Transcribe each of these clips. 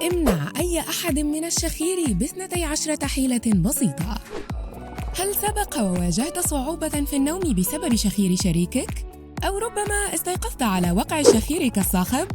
امنع أي أحد من الشخير ب12 حيلة بسيطة. هل سبق وواجهت صعوبة في النوم بسبب شخير شريكك؟ أو ربما استيقظت على وقع شخيرك الصاخب؟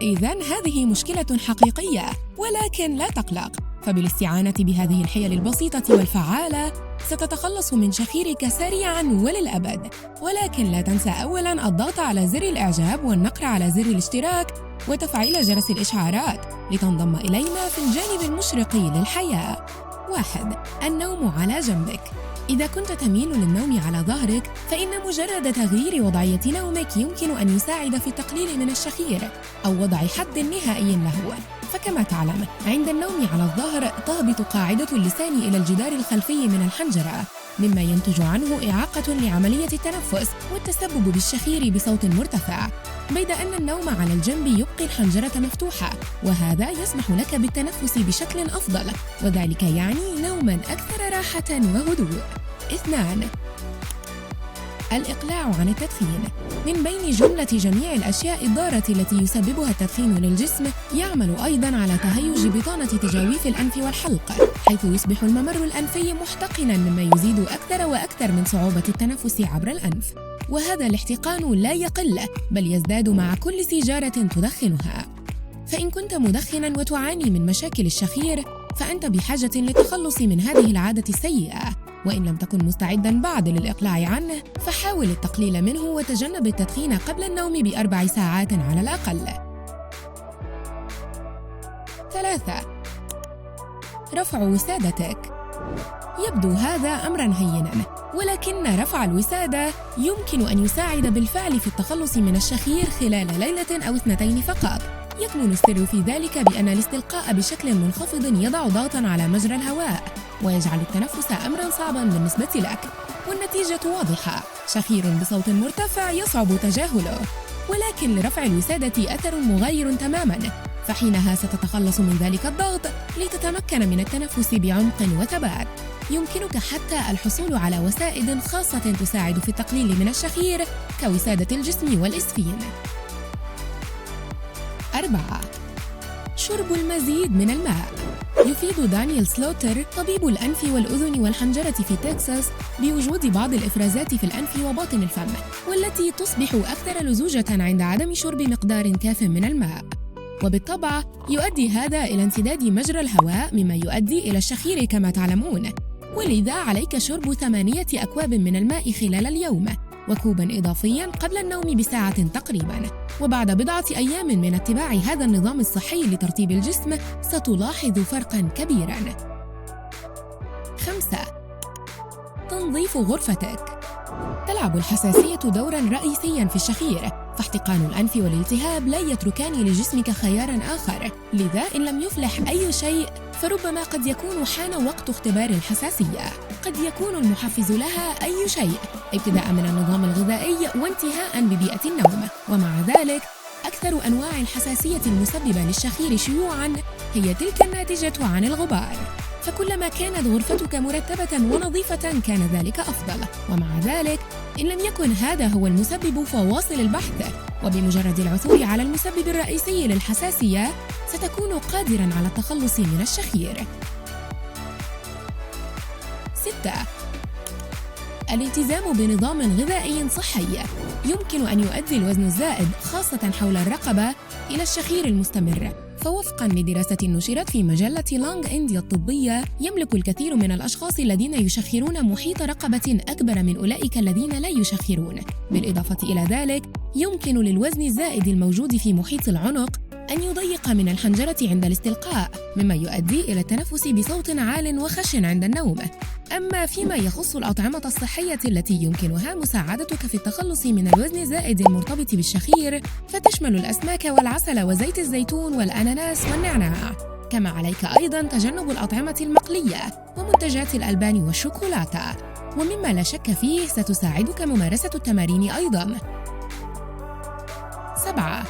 إذن هذه مشكلة حقيقية، ولكن لا تقلق، فبالاستعانة بهذه الحيل البسيطة والفعالة ستتخلص من شخيرك سريعاً وللأبد. ولكن لا تنسى أولاً الضغط على زر الإعجاب والنقر على زر الاشتراك وتفعيل جرس الإشعارات لتنضم إلينا في الجانب المشرق للحياة. 1. النوم على جنبك. إذا كنت تميل للنوم على ظهرك، فإن مجرد تغيير وضعية نومك يمكن أن يساعد في التقليل من الشخير أو وضع حد نهائي له. فكما تعلم، عند النوم على الظهر تهبط قاعدة اللسان إلى الجدار الخلفي من الحنجرة، مما ينتج عنه إعاقة لعملية التنفس والتسبب بالشخير بصوت مرتفع، بيد أن النوم على الجنب يبقي الحنجرة مفتوحة، وهذا يسمح لك بالتنفس بشكل أفضل، وذلك يعني نوماً أكثر راحة وهدوء. 2. الإقلاع عن التدخين. من بين جميع الأشياء الضارة التي يسببها التدخين للجسم، يعمل أيضاً على تهيج بطانة تجاويف الأنف والحلق، حيث يصبح الممر الأنفي محتقناً، مما يزيد أكثر وأكثر من صعوبة التنفس عبر الأنف، وهذا الاحتقان لا يقل بل يزداد مع كل سيجارة تدخنها. فإن كنت مدخناً وتعاني من مشاكل الشخير، فأنت بحاجة للتخلص من هذه العادة السيئة، وإن لم تكن مستعداً بعد للإقلاع عنه، فحاول التقليل منه وتجنب التدخين قبل النوم ب4 ساعات على الأقل. 3. رفع وسادتك. يبدو هذا أمراً هيناً، ولكن رفع الوسادة يمكن أن يساعد بالفعل في التخلص من الشخير خلال ليلة أو 2 فقط. يكمن السر في ذلك بأن الاستلقاء بشكل منخفض يضع ضغطاً على مجرى الهواء ويجعل التنفس أمراً صعباً بالنسبة لك، والنتيجة واضحة: شخير بصوت مرتفع يصعب تجاهله. ولكن لرفع الوسادة أثر مغاير تماماً، فحينها ستتخلص من ذلك الضغط لتتمكن من التنفس بعمق وثبات. يمكنك حتى الحصول على وسائد خاصة تساعد في التقليل من الشخير كوسادة الجسم والإسفين. 4. شرب المزيد من الماء. يفيد دانيال سلوتر، طبيب الأنف والأذن والحنجرة في تكساس، بوجود بعض الإفرازات في الأنف وباطن الفم، والتي تصبح أكثر لزوجة عند عدم شرب مقدار كاف من الماء، وبالطبع يؤدي هذا إلى انسداد مجرى الهواء، مما يؤدي إلى الشخير كما تعلمون. ولذا عليك شرب 8 أكواب من الماء خلال اليوم، وكوباً إضافياً قبل النوم بساعة تقريباً. وبعد بضعة أيام من اتباع هذا النظام الصحي لترطيب الجسم، ستلاحظ فرقاً كبيراً. 5. تنظيف غرفتك. تلعب الحساسية دوراً رئيسياً في الشخير، فاحتقان الأنف والالتهاب لا يتركان لجسمك خياراً آخر، لذا إن لم يفلح أي شيء فربما قد يكون حان وقت اختبار الحساسية. قد يكون المحفز لها أي شيء، ابتداء من النظام الغذائي وانتهاء ببيئة النوم. ومع ذلك أكثر أنواع الحساسية المسببة للشخير شيوعاً هي تلك الناتجة عن الغبار، فكلما كانت غرفتك مرتبة ونظيفة كان ذلك أفضل. ومع ذلك إن لم يكن هذا هو المسبب فواصل البحث، وبمجرد العثور على المسبب الرئيسي للحساسية ستكون قادراً على التخلص من الشخير. 6. الالتزام بنظام غذائي صحي. يمكن أن يؤدي الوزن الزائد خاصة حول الرقبة إلى الشخير المستمر، فوفقاً لدراسة نشرت في مجلة لونج إنديا الطبية، يملك الكثير من الأشخاص الذين يشخرون محيط رقبة أكبر من أولئك الذين لا يشخرون. بالإضافة إلى ذلك يمكن للوزن الزائد الموجود في محيط العنق أن يضيق من الحنجرة عند الاستلقاء، مما يؤدي إلى التنفس بصوت عال وخشن عند النوم. أما فيما يخص الأطعمة الصحية التي يمكنها مساعدتك في التخلص من الوزن الزائد المرتبط بالشخير، فتشمل الأسماك والعسل وزيت الزيتون والأناناس والنعناع. كما عليك أيضاً تجنب الأطعمة المقلية ومنتجات الألبان والشوكولاتة، ومما لا شك فيه ستساعدك ممارسة التمارين أيضاً. 7.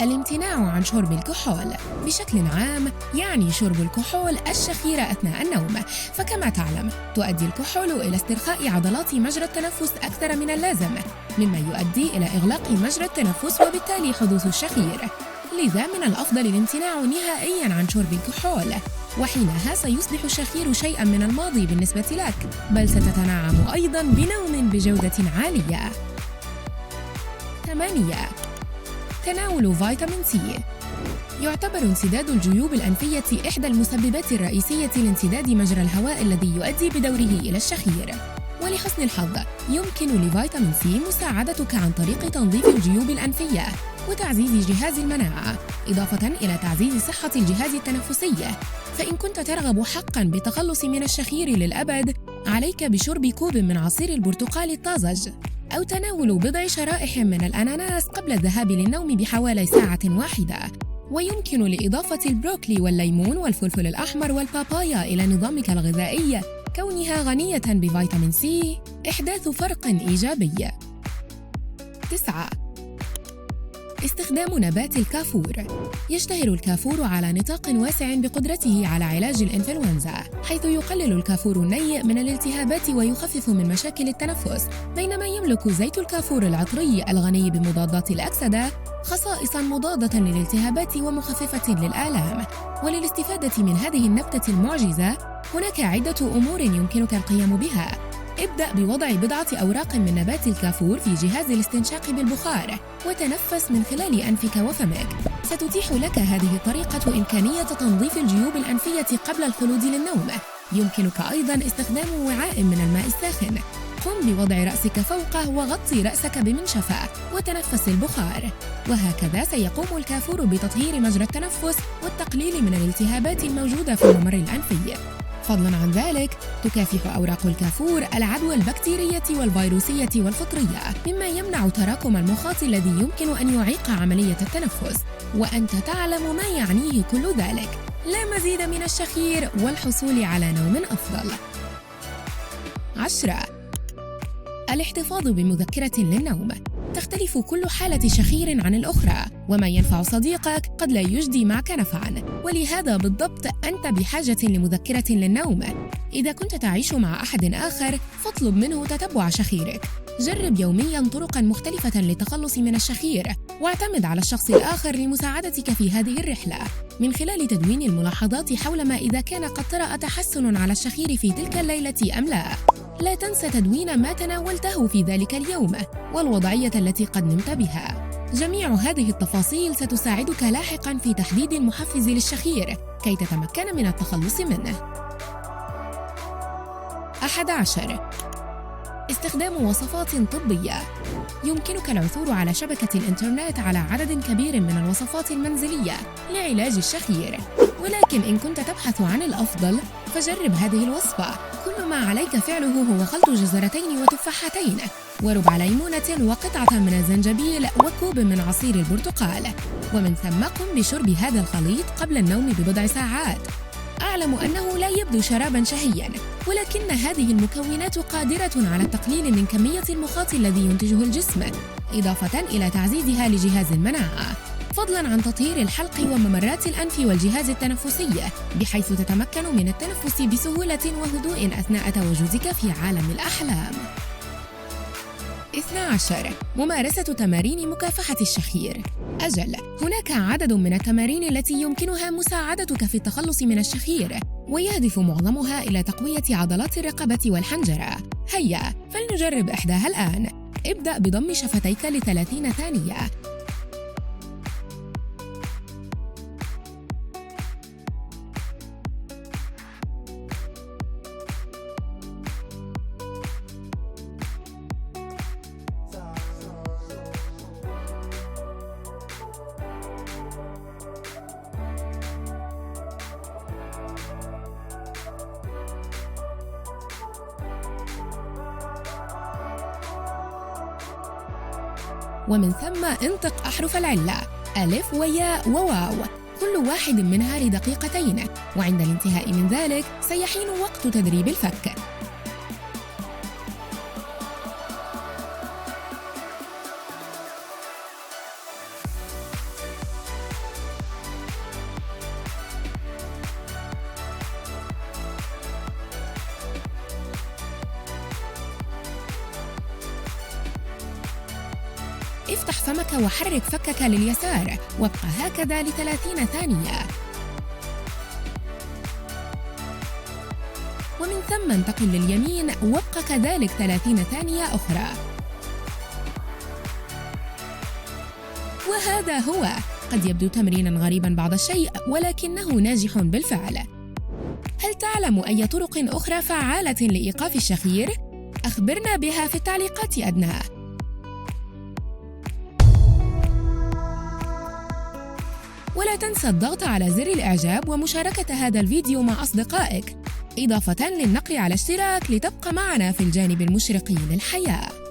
الامتناع عن شرب الكحول. بشكل عام يعني شرب الكحول الشخير أثناء النوم، فكما تعلم تؤدي الكحول إلى استرخاء عضلات مجرى التنفس أكثر من اللازم، مما يؤدي إلى إغلاق مجرى التنفس وبالتالي حدوث الشخير. لذا من الأفضل الامتناع نهائياً عن شرب الكحول، وحينها سيصبح الشخير شيئاً من الماضي بالنسبة لك، بل ستتنعم أيضاً بنوم بجودة عالية. 8. تناول فيتامين سي. يعتبر انسداد الجيوب الأنفية إحدى المسببات الرئيسية لانسداد مجرى الهواء الذي يؤدي بدوره إلى الشخير، ولحسن الحظ يمكن لفيتامين سي مساعدتك عن طريق تنظيف الجيوب الأنفية وتعزيز جهاز المناعة، إضافة إلى تعزيز صحة الجهاز التنفسي. فإن كنت ترغب حقاً بالتخلص من الشخير للأبد، عليك بشرب كوب من عصير البرتقال الطازج، أو تناول بضع شرائح من الأناناس قبل الذهاب للنوم بحوالي ساعة واحدة. ويمكن لإضافة البروكلي والليمون والفلفل الأحمر والبابايا إلى نظامك الغذائي، كونها غنية بفيتامين سي، إحداث فرق إيجابي. 9. استخدام نبات الكافور. يشتهر الكافور على نطاق واسع بقدرته على علاج الإنفلونزا، حيث يقلل الكافور النيء من الالتهابات ويخفف من مشاكل التنفس، بينما يملك زيت الكافور العطري الغني بمضادات الأكسدة خصائصاً مضادة للالتهابات ومخففة للآلام. وللاستفادة من هذه النبتة المعجزة هناك عدة أمور يمكنك القيام بها. ابدأ بوضع بضعة أوراق من نبات الكافور في جهاز الاستنشاق بالبخار، وتنفس من خلال أنفك وفمك. ستتيح لك هذه الطريقة إمكانية تنظيف الجيوب الأنفية قبل الخلود للنوم. يمكنك أيضاً استخدام وعاء من الماء الساخن. قم بوضع رأسك فوقه وغطي رأسك بمنشفة وتنفس البخار، وهكذا سيقوم الكافور بتطهير مجرى التنفس والتقليل من الالتهابات الموجودة في الممر الأنفي. فضلاً عن ذلك، تكافح أوراق الكافور العدوى البكتيرية والفيروسية والفطرية، مما يمنع تراكم المخاط الذي يمكن أن يعيق عملية التنفس، وأنت تعلم ما يعنيه كل ذلك. لا مزيد من الشخير والحصول على نوم أفضل. 10. الاحتفاظ بمذكرة للنوم. تختلف كل حالة شخير عن الأخرى، وما ينفع صديقك قد لا يجدي معك نفعاً، ولهذا بالضبط أنت بحاجة لمذكرة للنوم. إذا كنت تعيش مع أحد آخر فاطلب منه تتبع شخيرك. جرب يومياً طرقاً مختلفة للتخلص من الشخير، واعتمد على الشخص الآخر لمساعدتك في هذه الرحلة من خلال تدوين الملاحظات حول ما إذا كان قد طرأ تحسن على الشخير في تلك الليلة أم لا. لا تنسى تدوين ما تناولته في ذلك اليوم والوضعية التي قد نمت بها. جميع هذه التفاصيل ستساعدك لاحقاً في تحديد المحفز للشخير كي تتمكن من التخلص منه. 11. استخدام وصفات طبية. يمكنك العثور على شبكة الإنترنت على عدد كبير من الوصفات المنزلية لعلاج الشخير، ولكن إن كنت تبحث عن الأفضل فجرب هذه الوصفة. كل ما عليك فعله هو خلط جزرتين وتفاحتين وربع ليمونة وقطعة من الزنجبيل وكوب من عصير البرتقال، ومن ثم قم بشرب هذا الخليط قبل النوم ببضع ساعات. أعلم أنه لا يبدو شراباً شهياً، ولكن هذه المكونات قادرة على التقليل من كمية المخاط الذي ينتجه الجسم، إضافة إلى تعزيزها لجهاز المناعة، فضلاً عن تطهير الحلق وممرات الأنف والجهاز التنفسي، بحيث تتمكن من التنفس بسهولة وهدوء أثناء تواجدك في عالم الأحلام. 12. ممارسة تمارين مكافحة الشخير. أجل، هناك عدد من التمارين التي يمكنها مساعدتك في التخلص من الشخير، ويهدف معظمها إلى تقوية عضلات الرقبة والحنجرة. هيا فلنجرب إحداها الآن. ابدأ بضم شفتيك ل30 ثانية. ومن ثم انطق أحرف العلة ألف وياء وواو، كل واحد منها لدقيقتين، وعند الانتهاء من ذلك سيحين وقت تدريب الفك. افتح فمك وحرك فكك لليسار، وابقى هكذا ل30 ثانية. ومن ثم انتقل لليمين وابقى كذلك 30 ثانية أخرى. وهذا هو. قد يبدو تمريناً غريباً بعض الشيء، ولكنه ناجح بالفعل. هل تعلم أي طرق أخرى فعالة لإيقاف الشخير؟ أخبرنا بها في التعليقات أدنى. ولا تنسى الضغط على زر الإعجاب ومشاركة هذا الفيديو مع أصدقائك، إضافة للنقر على اشتراك لتبقى معنا في الجانب المشرق للحياة.